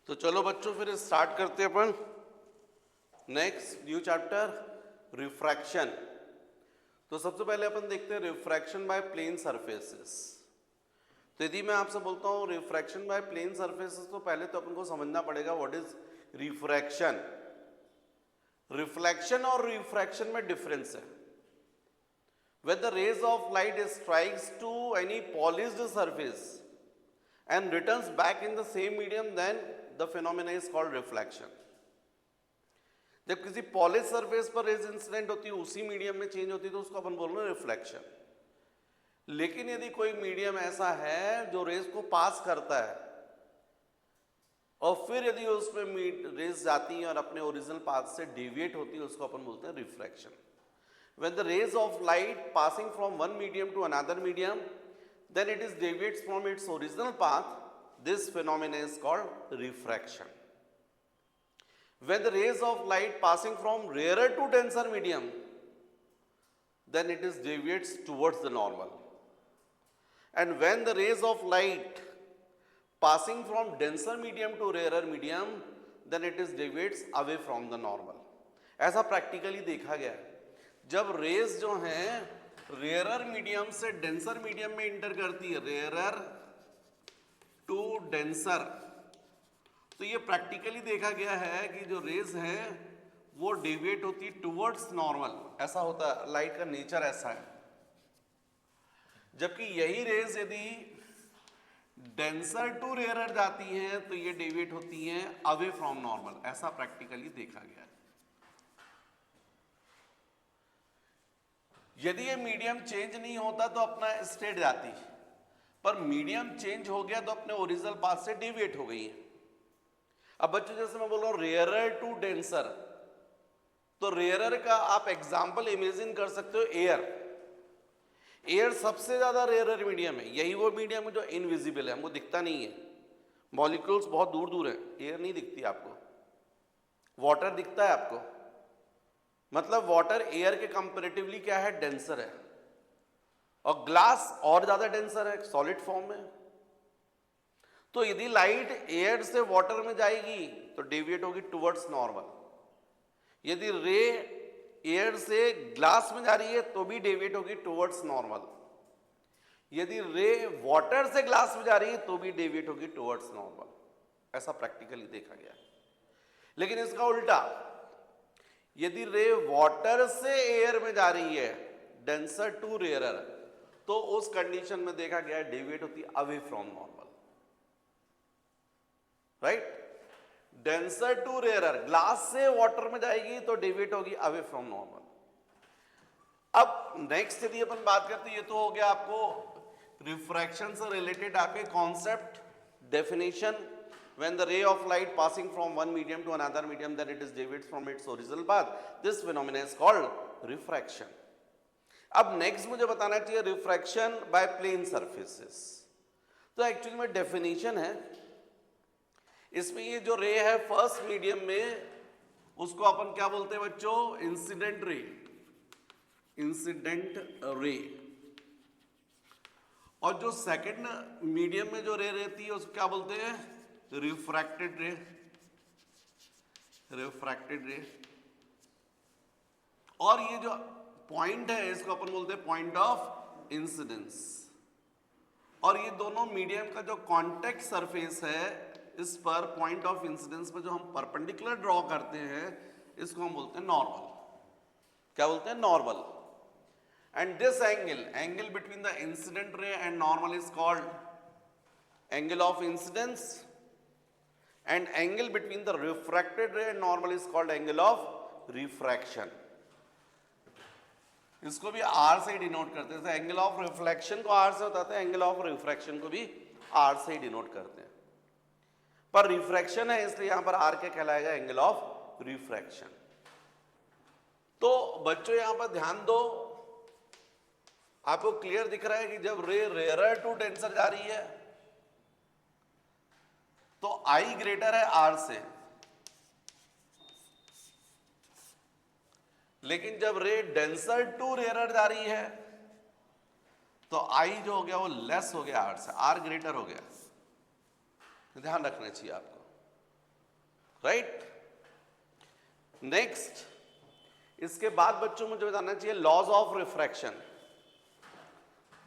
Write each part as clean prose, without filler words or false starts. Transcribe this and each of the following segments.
तो चलो बच्चों फिर स्टार्ट करते हैं अपन नेक्स्ट न्यू चैप्टर रिफ्रैक्शन। तो सबसे पहले अपन देखते हैं रिफ्रैक्शन बाय प्लेन सरफेसेस। तो यदि मैं आपसे बोलता हूँ रिफ्रैक्शन बाय प्लेन सरफेसेस तो पहले तो अपन को समझना पड़ेगा व्हाट इज रिफ्रैक्शन। रिफ्लेक्शन और रिफ्रैक्शन में डिफरेंस है। When the rays of light strikes to any polished surface and returns back in the same medium, then the phenomena is called reflection. जब किसी पॉलिश सरफेस पर raise incident होती है उसी medium में चेंज होती है तो उसको अपन बोल रहे हैं रिफ्लेक्शन। लेकिन यदि कोई मीडियम ऐसा है जो रेज को पास करता है और फिर यदि उसमें रेज जाती है और अपने ओरिजिनल पाथ से डेविएट होती है उसको अपन बोलते हैं refraction. When the rays of light passing from one medium to another medium, then it is deviates from its original path. This phenomenon is called refraction. When the rays of light passing from rarer to denser medium, then it is deviates towards the normal. And when the rays of light passing from denser medium to rarer medium, then it is deviates away from the normal. ऐसा practically देखा गया है। जब raise जो हैं rarer medium से denser medium में inter करती है, रेयरर टू डेंसर, तो ये प्रैक्टिकली देखा गया है कि जो रेज हैं वो डेविएट होती है टुवर्ड्स नॉर्मल। ऐसा होता है, लाइट का नेचर ऐसा है। जबकि यही रेज यदि डेंसर टू रेयरर जाती हैं तो ये डेविएट होती हैं अवे फ्रॉम नॉर्मल। ऐसा प्रैक्टिकली देखा गया है। यदि ये मीडियम चेंज नहीं होता तो अपना स्टेट जाती, पर मीडियम चेंज हो गया तो अपने ओरिजिनल पाथ से डेविएट हो गई है। अब बच्चों जैसे मैं बोल रहा हूं रेयरर टू डेंसर, तो रेयरर का आप एग्जांपल इमेजिन कर सकते हो एयर। एयर सबसे ज्यादा रेयरर मीडियम है। यही वो मीडियम है जो इनविजिबल है, हमको दिखता नहीं है। मॉलिक्यूल्स बहुत दूर दूर है, एयर नहीं दिखती आपको। वाटर दिखता है आपको, मतलब वाटर एयर के कंपैरेटिवली क्या है, डेंसर है। और ग्लास और ज्यादा डेंसर है सॉलिड फॉर्म में। तो यदि लाइट एयर से वाटर में जाएगी तो डेविएट होगी टुवर्ड्स नॉर्मल। यदि रे एयर से ग्लास में जा रही है तो भी डेविएट होगी टुवर्ड्स नॉर्मल। यदि रे वाटर से ग्लास में जा रही है तो भी डेविएट होगी टुवर्ड्स नॉर्मल। ऐसा प्रैक्टिकली देखा गया। लेकिन इसका उल्टा, यदि रे वाटर से एयर में जा रही है डेंसर टू रेयरर, तो उस कंडीशन में देखा गया है डेविएट होती है away from normal. Right, denser to rarer, glass से वाटर में जाएगी तो डेविएट होगी अवे फ्रॉम नॉर्मल। अब नेक्स्ट यदि अपन बात करते हैं, ये तो हो गया आपको रिफ्रैक्शन से रिलेटेड आपके concept definition. When the ray of light passing from one medium to another medium, then it is deviates from its original path. This phenomenon is called refraction. अब नेक्स्ट मुझे बताना चाहिए रिफ्रैक्शन बाय प्लेन सरफेसेस। तो actually में definition है इसमें, ये जो रे है फर्स्ट मीडियम में उसको अपन क्या बोलते हैं बच्चों, इंसिडेंट रे। Incident ray. और जो सेकंड मीडियम में जो रे रहती है उसको क्या बोलते हैं, रिफ्रैक्टेड रे। रिफ्रैक्टेड रे। और ये जो पॉइंट है इसको अपन बोलते हैं पॉइंट ऑफ इंसिडेंस। और ये दोनों मीडियम का जो कॉन्टेक्ट सरफेस है इस पर पॉइंट ऑफ इंसिडेंस पर जो हम परपेंडिकुलर ड्रॉ करते हैं इसको हम बोलते हैं नॉर्मल। क्या बोलते हैं, normal. And this angle between the incident ray and normal is called angle of incidence. And angle between the refracted ray and normal is called angle of refraction. इसको भी R से ही डिनोट करते हैं। Angle of reflection को R से बताते हैं, angle of refraction को भी R से ही डिनोट करते हैं। पर रिफ्रैक्शन है इसलिए यहां पर R क्या कहलाएगा, एंगल ऑफ रिफ्रैक्शन। तो बच्चों यहां पर ध्यान दो, आपको क्लियर दिख रहा है कि जब रे रेयरर टू डेंसर जा रही है तो I ग्रेटर है R से, लेकिन जब रे डेंसर टू रेयरर जा रही है तो I जो हो गया वो लेस हो गया R से, R ग्रेटर हो गया। ध्यान रखना चाहिए आपको। राइट। नेक्स्ट, इसके बाद बच्चों मुझे बताना चाहिए लॉज ऑफ रिफ्रैक्शन।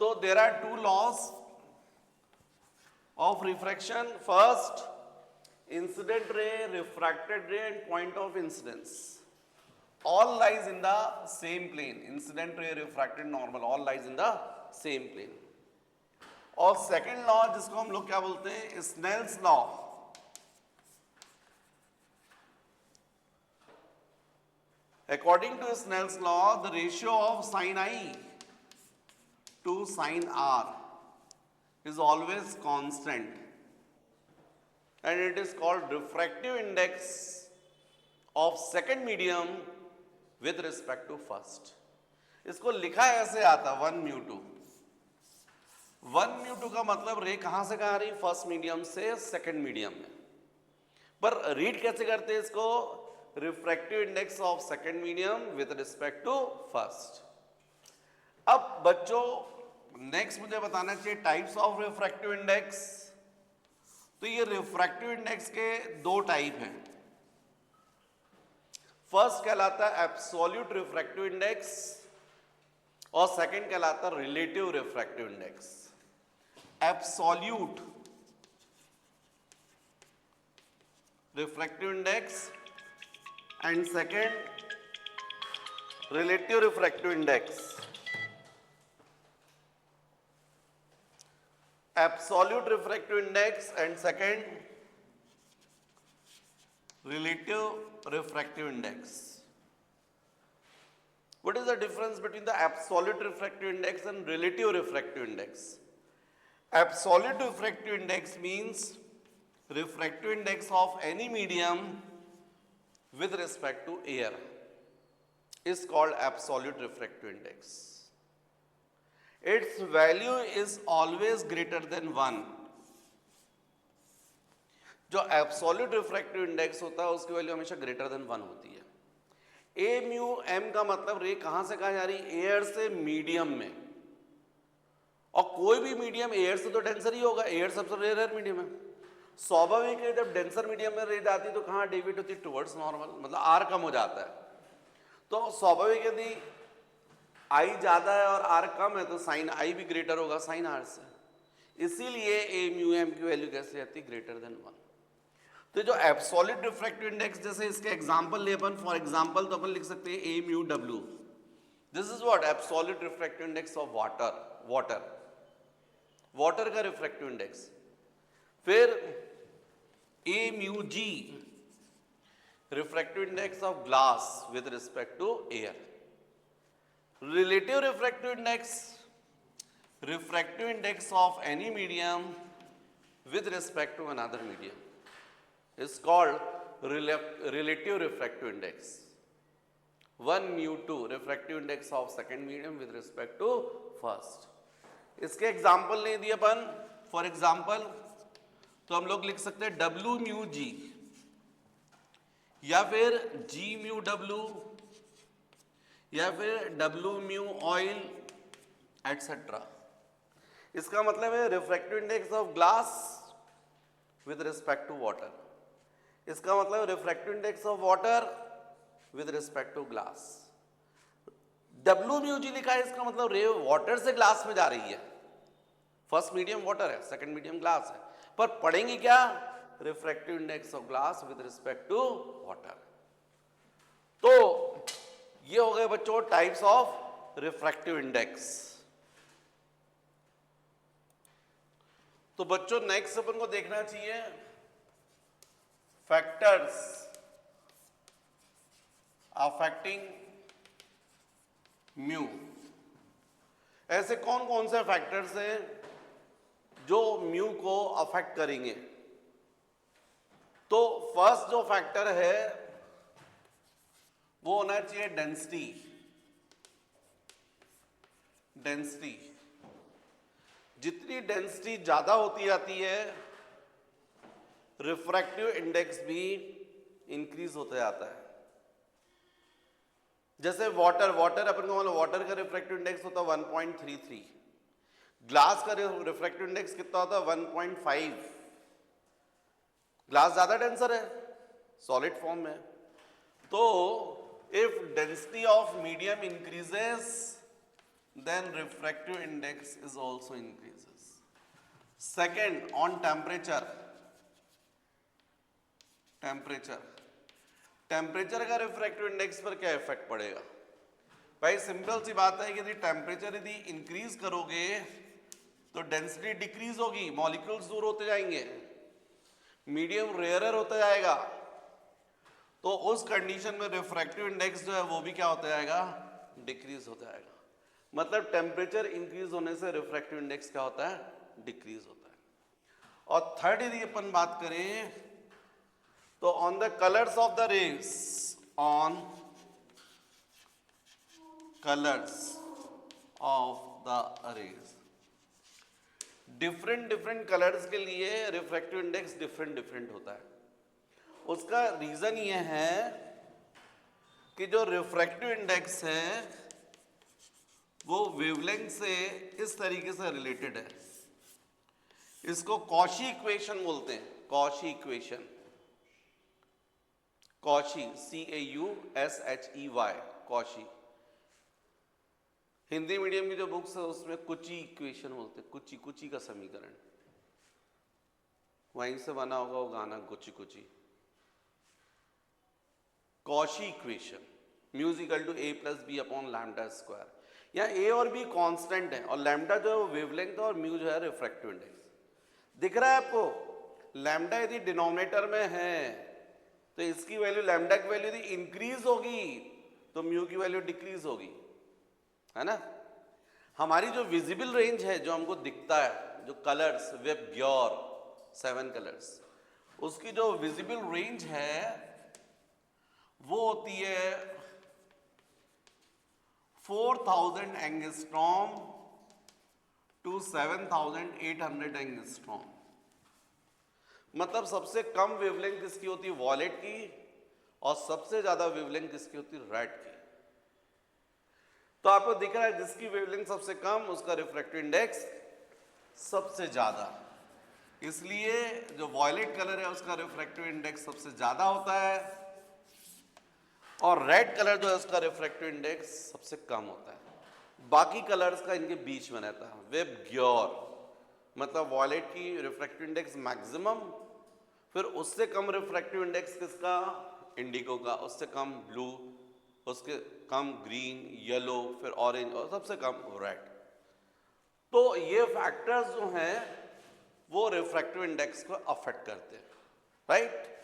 तो there are two laws of refraction. First, incident ray, refracted ray and point of incidence all lies in the same plane. Incident ray, refracted, normal all lies in the same plane. और second law जिसको हम लोग क्या बोलते हैं, Snell's law. According to Snell's law, the ratio of sin I to sin R is always constant. And it is called refractive index of second medium with respect to first. इसको लिखा ऐसे आता 1 म्यू 2। 1 म्यू 2 का मतलब रे कहां से कहां आ रही, फर्स्ट मीडियम से सेकंड मीडियम में। पर रीड कैसे करते हैं इसको, refractive index of second medium with respect to first. अब बच्चों नेक्स्ट मुझे बताना चाहिए टाइप्स ऑफ रिफ्रैक्टिव इंडेक्स। तो ये रिफ्रैक्टिव इंडेक्स के दो टाइप हैं। फर्स्ट कहलाता है एब्सोल्यूट रिफ्रैक्टिव इंडेक्स और सेकंड कहलाता है relative refractive index. Absolute refractive index and second relative refractive index. Absolute refractive index and second relative refractive index. What is the difference between the absolute refractive index and relative refractive index? Absolute refractive index means refractive index of any medium with respect to air is called absolute refractive index. Its value is always greater than 1. जो absolute refractive index होता है उसकी value हमेशा greater than 1 होती है। ए mu M का मतलब रे कहां से कहां जा रही, एयर से मीडियम में। और कोई भी मीडियम एयर से तो डेंसर ही होगा, एयर सबसे रेयर मीडियम है। स्वाभाविक है जब डेंसर मीडियम में रे जाती है तो कहां डेविएट होती है, टुवर्ड्स नॉर्मल, मतलब आर कम हो जाता है। तो स्वाभाविक यदि आई ज्यादा है और आर कम है तो साइन आई भी ग्रेटर होगा साइन आर से। इसीलिए ए म्यू एम की वैल्यू कैसे आती है, ग्रेटर देन 1। तो जो एब्सोल्यूट रिफ्रैक्टिव इंडेक्स, जैसे इसके एग्जांपल ले अपन, फॉर एग्जांपल तो अपन लिख सकते हैं ए म्यू डब्ल्यू। This is what absolute refractive index of water का रिफ्रैक्टिव इंडेक्स। फिर a mu g refractive index of glass with respect to air. Relative refractive index, refractive index of any medium with respect to another medium is called relative refractive index. 1 mu 2 refractive index of second medium with respect to first. इसके example नहीं दिए अपन, for example तो हम लोग लिख सकते हैं W mu G या फिर G mu W या फिर W म्यू ऑयल एटसेट्रा। इसका मतलब है refractive index of glass with respect to water. इसका मतलब refractive index of water with respect to glass. W mu g लिखा है, इसका मतलब रे वाटर से ग्लास में जा रही है। फर्स्ट मीडियम वाटर है, सेकंड मीडियम ग्लास है, पर पढ़ेंगे क्या, refractive index of glass with respect to water. तो ये हो गए बच्चों टाइप्स ऑफ रिफ्रैक्टिव इंडेक्स। तो बच्चों नेक्स्ट अपन को देखना चाहिए फैक्टर्स अफेक्टिंग म्यू। ऐसे कौन कौन से फैक्टर्स हैं जो म्यू को अफेक्ट करेंगे। तो फर्स्ट जो फैक्टर है वो होना चाहिए डेंसिटी। जितनी डेंसिटी ज्यादा होती जाती है रिफ्रैक्टिव इंडेक्स भी इंक्रीज होता जाता है। जैसे वाटर अपन को मालूम, वाटर का रिफ्रैक्टिव इंडेक्स होता है 1.33, ग्लास का रिफ्रैक्टिव इंडेक्स कितना होता है 1.5। ग्लास ज्यादा डेंसर है सॉलिड फॉर्म में। तो if density of medium increases then refractive index is also increases. Second, on temperature, temperature का रिफ्रैक्टिव इंडेक्स पर क्या इफेक्ट पड़ेगा? भाई सिंपल सी बात है कि यदि टेम्परेचर यदि इंक्रीज करोगे तो डेंसिटी डिक्रीज होगी, मॉलिक्यूल्स दूर होते जाएंगे, मीडियम रेयरर होता जाएगा। तो उस कंडीशन में रिफ्रैक्टिव इंडेक्स जो है वो भी क्या होता जाएगा? डिक्रीज होता जाएगा। मतलब टेम्परेचर इंक्रीज होने से रिफ्रैक्टिव इंडेक्स क्या होता है? डिक्रीज होता है। और थर्ड यदि अपन बात करें तो on the colours of the rays, on colours of the rays, different colours के लिए रिफ्रैक्टिव इंडेक्स डिफरेंट होता है। उसका रीजन ये है कि जो रिफ्रैक्टिव इंडेक्स है वो वेवलेंथ से इस तरीके से रिलेटेड है। इसको कॉशी इक्वेशन बोलते हैं, Cauchy equation, Cauchy, CAUSHEY, Cauchy. Hindi medium की जो बुक्स है उसमें कुची इक्वेशन बोलते हैं, कुची का समीकरण, वहीं से बना होगा वो गाना कुची कुची। Cauchy equation, mu is equal to A + B upon lambda square. यहाँ A और B कांस्टेंट है और लैम्डा जो है वो वेवलेंथ और म्यू जो है रिफ्रैक्टिव इंडेक्स। दिख रहा है आपको? लैम्डा यदि डिनोमिनेटर में है तो इसकी वैल्यू, लैम्डा की वैल्यू यदि इंक्रीज होगी तो म्यू की वैल्यू डिक्रीज होगी, है ना। हमारी जो विजिबल रेंज है, जो हमको दिखता है, जो कलर्स, वेब ग्योर 7 कलर्स, उसकी जो विजिबल रेंज है वो होती है 4000 एंगस्ट्रॉम टू 7800 एंगस्ट्रॉम। मतलब सबसे कम वेवलेंथ किसकी होती है? वॉयलेट की, और सबसे ज्यादा वेवलेंथ किसकी होती है? रेड की। तो आपको दिख रहा है जिसकी वेवलेंथ सबसे कम उसका रिफ्रैक्टिव इंडेक्स सबसे ज्यादा, इसलिए जो वॉयलेट कलर है उसका रिफ्रैक्टिव इंडेक्स सबसे ज्यादा होता है और रेड कलर जो है उसका रिफ्रैक्टिव इंडेक्स सबसे कम होता है। बाकी कलर्स का इनके बीच में रहता है। वेब ग्योर मतलब वॉयलेट की रिफ्रैक्टिव इंडेक्स मैक्सिमम, फिर उससे कम रिफ्रैक्टिव इंडेक्स किसका? इंडिगो का, उससे कम ब्लू, उसके कम ग्रीन, येलो, फिर ऑरेंज और सबसे कम रेड। तो ये फैक्टर्स जो हैं वो रिफ्रैक्टिव इंडेक्स को अफेक्ट करते हैं, राइट।